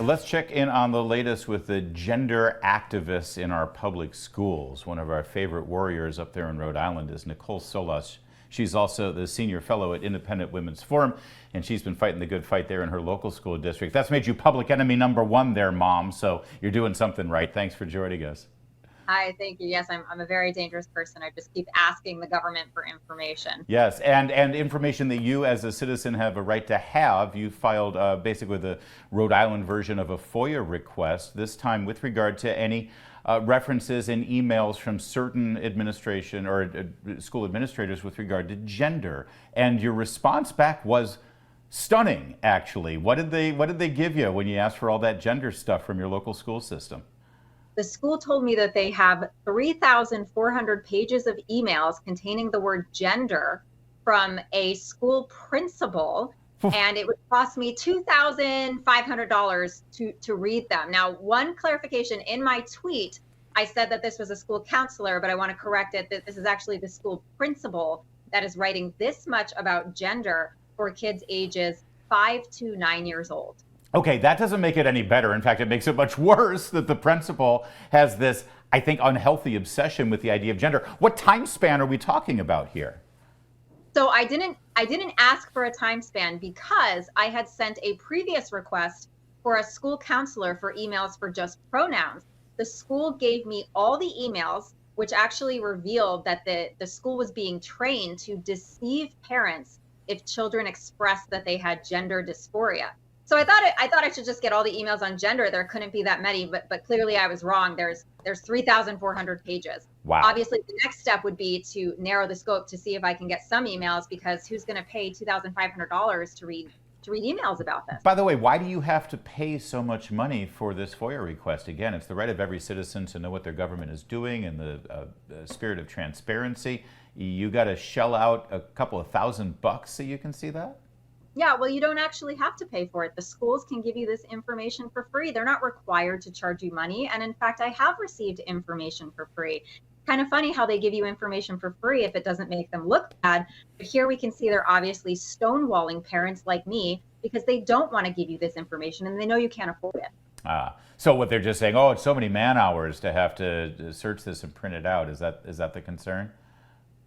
let's check in on the latest with the gender activists in our public schools. One of our favorite warriors up there in Rhode Island is Nicole Solas. She's also the senior fellow at Independent Women's Forum, and she's been fighting the good fight there in her local school district. That's made you public enemy #1 there, Mom, so you're doing something right. Thanks for joining us. Hi, thank you. Yes, I'm a very dangerous person. I just keep asking the government for information. Yes, and information that you as a citizen have a right to have. You filed basically the Rhode Island version of a FOIA request, this time with regard to any references in emails from certain administration or school administrators with regard to gender. And your response back was stunning, actually. What did they give you when you asked for all that gender stuff from your local school system? The school told me that they have 3,400 pages of emails containing the word gender from a school principal, and it would cost me $2,500 to read them. Now, one clarification, in my tweet, I said that this was a school counselor, but I want to correct it that this is actually the school principal that is writing this much about gender for kids ages 5 to 9 years old. Okay, that doesn't make it any better. In fact, it makes it much worse that the principal has this, I think, unhealthy obsession with the idea of gender. What time span are we talking about here? So I didn't ask for a time span because I had sent a previous request for a school counselor for emails for just pronouns. The school gave me all the emails, which actually revealed that the school was being trained to deceive parents if children expressed that they had gender dysphoria. So I thought I should just get all the emails on gender. There couldn't be that many, but clearly I was wrong. There's 3,400 pages. Wow. Obviously, the next step would be to narrow the scope to see if I can get some emails, because who's going to pay $2,500 to read emails about this? By the way, why do you have to pay so much money for this FOIA request? Again, it's the right of every citizen to know what their government is doing in the spirit of transparency. You got to shell out a couple of $1,000 so you can see that? Yeah, well, you don't actually have to pay for it. The schools can give you this information for free. They're not required to charge you money. And in fact, I have received information for free. Kind of funny how they give you information for free if it doesn't make them look bad. But here we can see they're obviously stonewalling parents like me because they don't want to give you this information and they know you can't afford it. So what they're just saying, oh, it's so many man hours to have to search this and print it out. Is that the concern?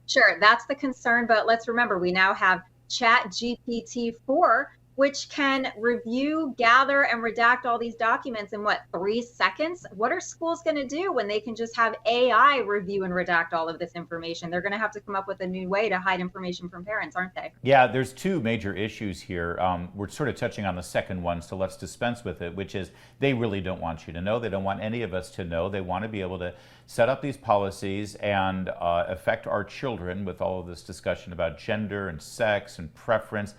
Sure, that's the concern. But let's remember, we now have ChatGPT-4, which can review, gather, and redact all these documents in 3 seconds? What are schools going to do when they can just have AI review and redact all of this information? They're going to have to come up with a new way to hide information from parents, aren't they? Yeah, there's two major issues here. We're sort of touching on the second one, so let's dispense with it, which is they really don't want you to know. They don't want any of us to know. They want to be able to set up these policies and affect our children with all of this discussion about gender and sex and preference.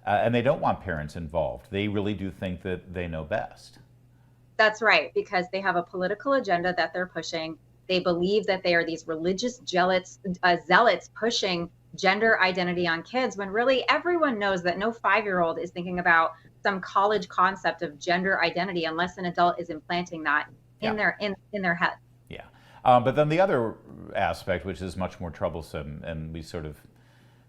And they don't want parents involved. They really do think that they know best. That's right, because they have a political agenda that they're pushing. They believe that they are these religious zealots pushing gender identity on kids, when really everyone knows that no 5-year-old is thinking about some college concept of gender identity unless an adult is implanting that in their head. Yeah, but then the other aspect, which is much more troublesome, and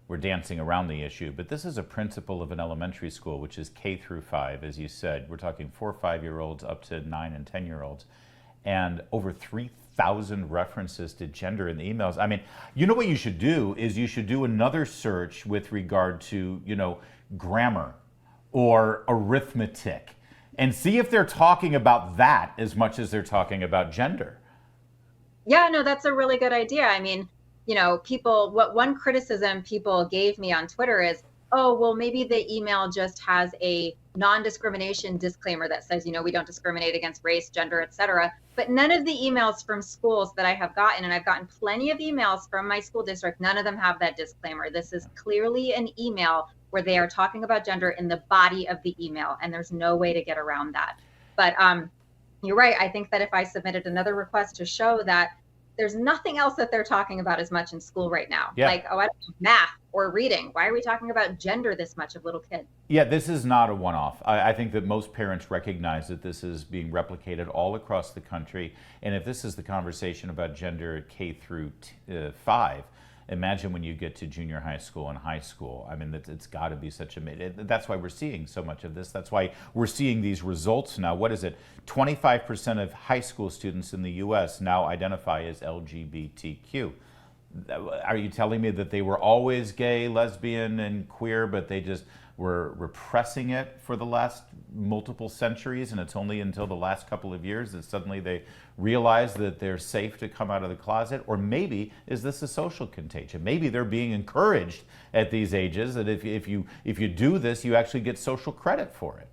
we're dancing around the issue, but this is a principal of an elementary school, which is K through 5, as you said. We're talking 4 or 5-year-olds up to 9 and 10-year-olds, and over 3,000 references to gender in the emails. I mean, you know what you should do is you should do another search with regard to, grammar or arithmetic, and see if they're talking about that as much as they're talking about gender. Yeah, no, that's a really good idea. I mean, one criticism people gave me on Twitter is, oh, well, maybe the email just has a non-discrimination disclaimer that says, we don't discriminate against race, gender, etc. But none of the emails from schools that I have gotten, and I've gotten plenty of emails from my school district, none of them have that disclaimer. This is clearly an email where they are talking about gender in the body of the email, and there's no way to get around that. But you're right. I think that if I submitted another request to show that there's nothing else that they're talking about as much in school right now. Yeah. Like, I don't know, math or reading. Why are we talking about gender this much of little kids? Yeah, this is not a one-off. I think that most parents recognize that this is being replicated all across the country. And if this is the conversation about gender at K through 5, Imagine when you get to junior high school and high school. I mean, it's got to be such a, that's why we're seeing so much of this. That's why we're seeing these results now. What is it? 25% of high school students in the US now identify as LGBTQ. Are you telling me that they were always gay, lesbian, and queer, but they just were repressing it for the last multiple centuries, and it's only until the last couple of years that suddenly they realize that they're safe to come out of the closet? Or maybe is this a social contagion? Maybe they're being encouraged at these ages that if you do this, you actually get social credit for it.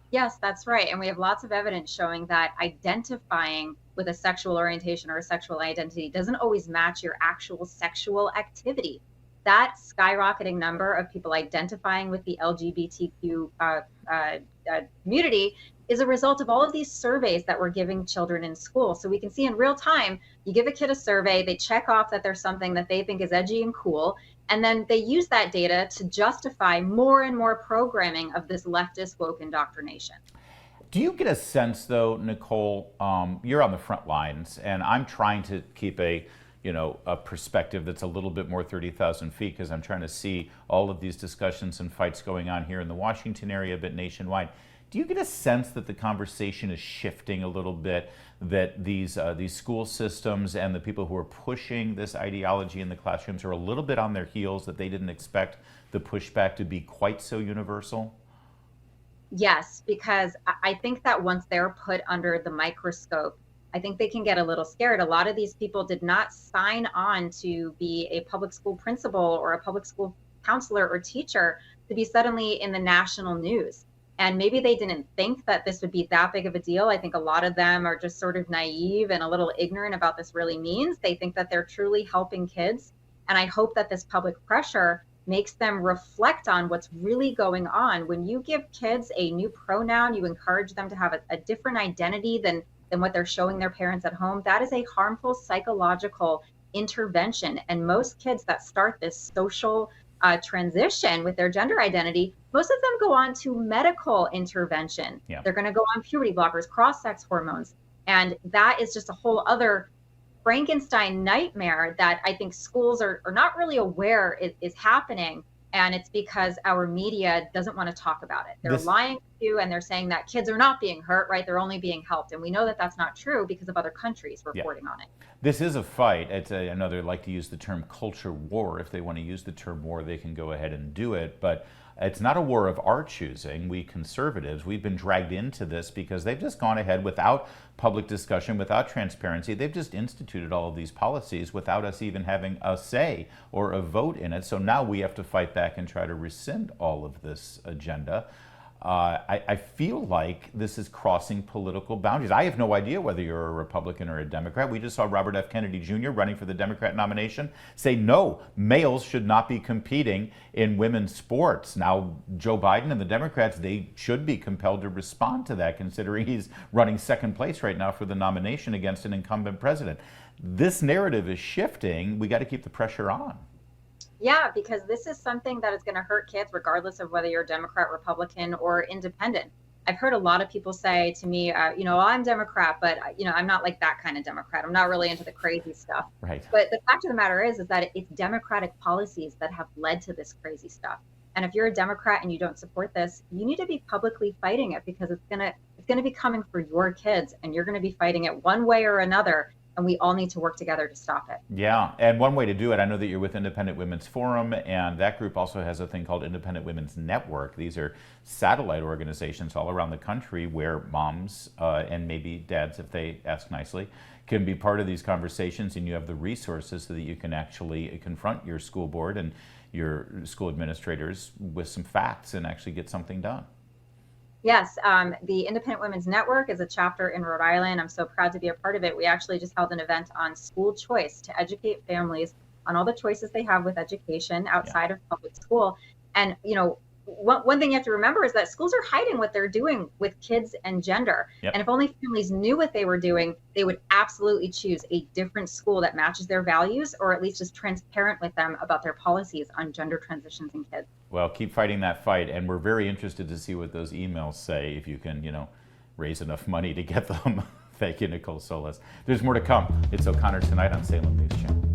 Yes, that's right. And we have lots of evidence showing that identifying with a sexual orientation or a sexual identity doesn't always match your actual sexual activity. That skyrocketing number of people identifying with the LGBTQ community is a result of all of these surveys that we're giving children in school. So we can see in real time, you give a kid a survey, they check off that there's something that they think is edgy and cool, and then they use that data to justify more and more programming of this leftist woke indoctrination. Do you get a sense, though, Nicole, you're on the front lines, and I'm trying to keep a perspective that's a little bit more 30,000 feet, because I'm trying to see all of these discussions and fights going on here in the Washington area, but nationwide. Do you get a sense that the conversation is shifting a little bit, that these school systems and the people who are pushing this ideology in the classrooms are a little bit on their heels, that they didn't expect the pushback to be quite so universal? Yes, because I think that once they're put under the microscope, I think they can get a little scared. A lot of these people did not sign on to be a public school principal or a public school counselor or teacher to be suddenly in the national news. And maybe they didn't think that this would be that big of a deal. I think a lot of them are just sort of naive and a little ignorant about this really means. They think that they're truly helping kids. And I hope that this public pressure makes them reflect on what's really going on. When you give kids a new pronoun, you encourage them to have a different identity than what they're showing their parents at home. That is a harmful psychological intervention. And most kids that start this social transition with their gender identity, most of them go on to medical intervention. Yeah. They're going to go on puberty blockers, cross-sex hormones. And that is just a whole other Frankenstein nightmare that I think schools are not really aware is happening. And it's because our media doesn't want to talk about it. They're lying to you, and they're saying that kids are not being hurt, right? They're only being helped. And we know that that's not true because of other countries reporting on it. This is a fight. I know they like to use the term culture war. If they want to use the term war, they can go ahead and do it. But it's not a war of our choosing. We conservatives, we've been dragged into this because they've just gone ahead without public discussion, without transparency. They've just instituted all of these policies without us even having a say or a vote in it. So now we have to fight back and try to rescind all of this agenda. I feel like this is crossing political boundaries. I have no idea whether you're a Republican or a Democrat. We just saw Robert F. Kennedy Jr. running for the Democrat nomination say, no, males should not be competing in women's sports. Now, Joe Biden and the Democrats, they should be compelled to respond to that, considering he's running second place right now for the nomination against an incumbent president. This narrative is shifting. We got to keep the pressure on. Yeah, because this is something that is going to hurt kids regardless of whether you're Democrat, Republican, or independent. I've heard a lot of people say to me, I'm Democrat, but I'm not like that kind of Democrat. I'm not really into the crazy stuff. Right. But the fact of the matter is that it's Democratic policies that have led to this crazy stuff. And if you're a Democrat and you don't support this, you need to be publicly fighting it, because it's gonna be coming for your kids, and you're going to be fighting it one way or another. And we all need to work together to stop it. Yeah, and one way to do it, I know that you're with Independent Women's Forum, and that group also has a thing called Independent Women's Network. These are satellite organizations all around the country where moms and maybe dads, if they ask nicely, can be part of these conversations, and you have the resources so that you can actually confront your school board and your school administrators with some facts and actually get something done. Yes, the Independent Women's Network is a chapter in Rhode Island. I'm so proud to be a part of it. We actually just held an event on school choice to educate families on all the choices they have with education outside of public school. And, one thing you have to remember is that schools are hiding what they're doing with kids and gender. Yep. And if only families knew what they were doing, they would absolutely choose a different school that matches their values, or at least is transparent with them about their policies on gender transitions in kids. Well, keep fighting that fight, and we're very interested to see what those emails say, if you can, raise enough money to get them. Thank you, Nicole Solas. There's more to come. It's O'Connor Tonight on Salem News Channel.